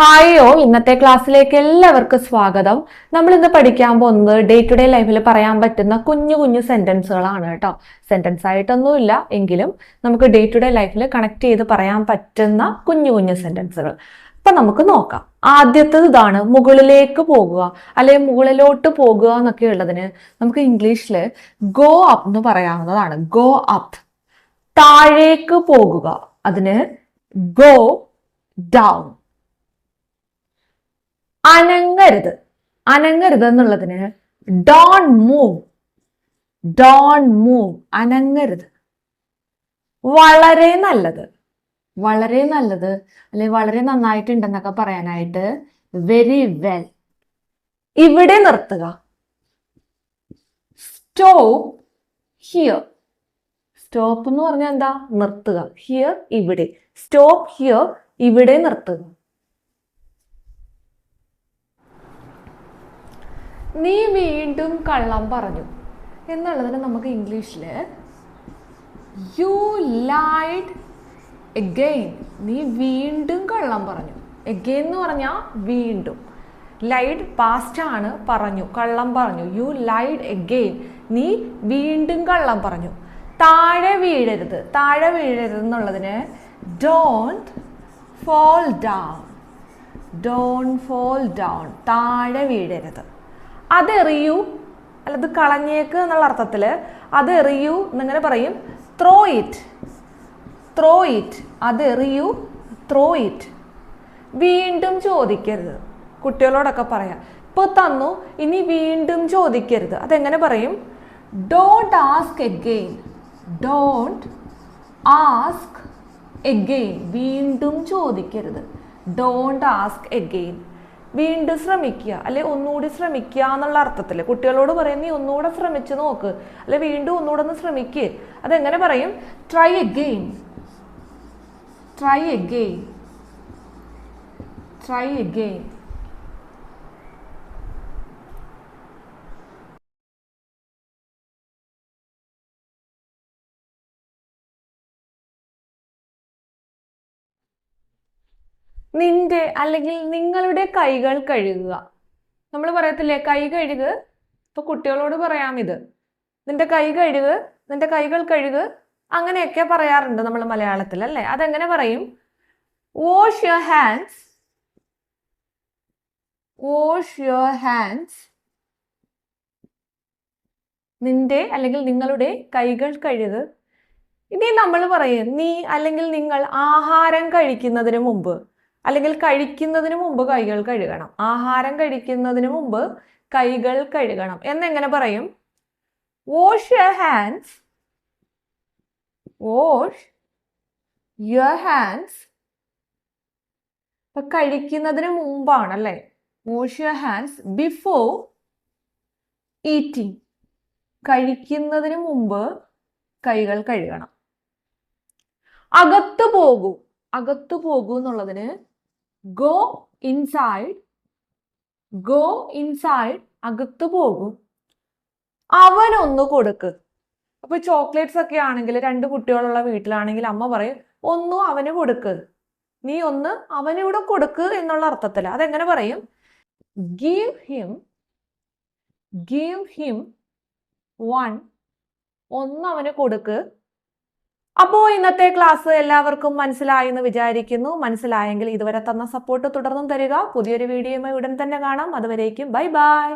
ഹായോ, ഇന്നത്തെ ക്ലാസ്സിലേക്ക് എല്ലാവർക്കും സ്വാഗതം. നമ്മൾ ഇന്ന് പഠിക്കാൻ പോകുന്നത് ഡേ ടു ഡേ ലൈഫിൽ പറയാൻ പറ്റുന്ന കുഞ്ഞു കുഞ്ഞു സെന്റൻസുകളാണ് കേട്ടോ. സെന്റൻസ് ആയിട്ടൊന്നുമില്ല എങ്കിലും നമുക്ക് ഡേ ടു ഡേ ലൈഫിൽ കണക്ട് ചെയ്ത് പറയാൻ പറ്റുന്ന കുഞ്ഞു കുഞ്ഞു സെന്റൻസുകൾ. അപ്പൊ നമുക്ക് നോക്കാം. ആദ്യത്തേത് ഇതാണ്, മുകളിലേക്ക് പോകുക അല്ലെങ്കിൽ മുകളിലോട്ട് പോകുക എന്നൊക്കെ ഉള്ളതിന് നമുക്ക് ഇംഗ്ലീഷിൽ ഗോ അപ്പ് എന്ന് പറയാവുന്നതാണ്. Go up. താഴേക്ക് പോകുക, അതിന് ഗോ ഡൗൺ. അനങ്ങരുത്. അനങ്ങരുത് എന്നുള്ളതിന് ഡോൺ മൂവ്. Don't move. അനങ്ങരുത്. വളരെ നല്ലത്. വളരെ നല്ലത് അല്ലെങ്കിൽ വളരെ നന്നായിട്ടുണ്ടെന്നൊക്കെ പറയാനായിട്ട് വെരി വെൽ. ഇവിടെ നിർത്തുക. Stop here. സ്റ്റോപ്പ് എന്ന് പറഞ്ഞാൽ എന്താ? നിർത്തുക. ഹിയർ ഇവിടെ. സ്റ്റോപ്പ് ഹിയർ, ഇവിടെ നിർത്തുക. നീ വീണ്ടും കള്ളം പറഞ്ഞു എന്നുള്ളതിന് നമുക്ക് ഇംഗ്ലീഷിൽ യു ലൈഡ് എഗെയിൻ. നീ വീണ്ടും കള്ളം പറഞ്ഞു. എഗെയിൻ എന്ന് പറഞ്ഞാൽ വീണ്ടും. ലൈഡ് പാസ്റ്റ് ആണ്, പറഞ്ഞു, കള്ളം പറഞ്ഞു. You lied again. നീ വീണ്ടും കള്ളം പറഞ്ഞു. താഴെ വീഴരുത്. താഴെ വീഴരുത് എന്നുള്ളതിന് don't fall down. Don't fall down. താഴെ വീഴരുത്. അതെറിയൂ, അല്ലത് കളഞ്ഞേക്ക് എന്നുള്ള അർത്ഥത്തിൽ അതെറിയൂ എന്നിങ്ങനെ പറയും. Throw it. Throw it. അതെറിയൂ, ത്രോ ഇറ്റ്. വീണ്ടും ചോദിക്കരുത്. കുട്ടികളോടൊക്കെ പറയാം, ഇപ്പൊ തന്നു, ഇനി വീണ്ടും ചോദിക്കരുത്. അതെങ്ങനെ പറയും? Don't ask again. Don't ask again. വീണ്ടും ചോദിക്കരുത്. Don't ask again. വീണ്ടും ശ്രമിക്കുക അല്ലെ ഒന്നുകൂടി ശ്രമിക്കുക എന്നുള്ള അർത്ഥത്തിൽ കുട്ടികളോട് പറയും, നീ ഒന്നുകൂടെ ശ്രമിച്ചു നോക്ക്, അല്ലെ വീണ്ടും ഒന്നുകൂടെ ഒന്ന് ശ്രമിക്കുക. അതെങ്ങനെ പറയും? Try again. Try again. Try again. നിന്റെ അല്ലെങ്കിൽ നിങ്ങളുടെ കൈകൾ കഴുകുക. നമ്മൾ പറയത്തില്ലേ കൈ കഴുക്? ഇപ്പൊ കുട്ടികളോട് പറയാം ഇത്. നിന്റെ കൈ കഴുക്, നിന്റെ കൈകൾ കഴുക്, അങ്ങനെയൊക്കെ പറയാറുണ്ട് നമ്മൾ മലയാളത്തിൽ അല്ലേ. അതെങ്ങനെ പറയും? Wash your hands. Wash your hands. നിന്റെ അല്ലെങ്കിൽ നിങ്ങളുടെ കൈകൾ കഴുക്. ഇനി നമ്മൾ പറയും നീ അല്ലെങ്കിൽ നിങ്ങൾ ആഹാരം കഴിക്കുന്നതിന് മുമ്പ് അല്ലെങ്കിൽ കഴിക്കുന്നതിന് മുമ്പ് കൈകൾ കഴുകണം. ആഹാരം കഴിക്കുന്നതിന് മുമ്പ് കൈകൾ കഴുകണം എന്നെങ്ങനെ പറയും? Wash your hands. Wash your hands. ഇപ്പൊ കഴിക്കുന്നതിന് മുമ്പാണ് അല്ലേ. Wash your hands before eating. കഴിക്കുന്നതിന് മുമ്പ് കൈകൾ കഴുകണം. അകത്തു പോകൂ. അകത്തു പോകൂ എന്നുള്ളതിന് ഗോ ഇൻസൈഡ്. Go inside. അകത്തു പോകൂ. അവനൊന്ന് കൊടുക്ക്. അപ്പൊ ചോക്ലേറ്റ്സ് ഒക്കെ ആണെങ്കിൽ, രണ്ട് കുട്ടികളുള്ള വീട്ടിലാണെങ്കിൽ അമ്മ പറയും, ഒന്നു അവന് കൊടുക്ക്, നീ ഒന്ന് അവനിവിടെ കൊടുക്ക് എന്നുള്ള അർത്ഥത്തിൽ. അതെങ്ങനെ പറയും? Give him. Give him one. ഒന്ന് അവന് കൊടുക്ക്. അപ്പോൾ ഇന്നത്തെ ക്ലാസ് എല്ലാവർക്കും മനസ്സിലായി എന്ന് വിചാരിക്കുന്നു. മനസ്സിലായെങ്കിൽ ഇതുവരെ തന്ന സപ്പോർട്ട് തുടർന്നും തരിക. പുതിയൊരു വീഡിയോയുമായി ഉടൻ തന്നെ കാണാം. അതുവരേക്കും ബൈ ബൈ.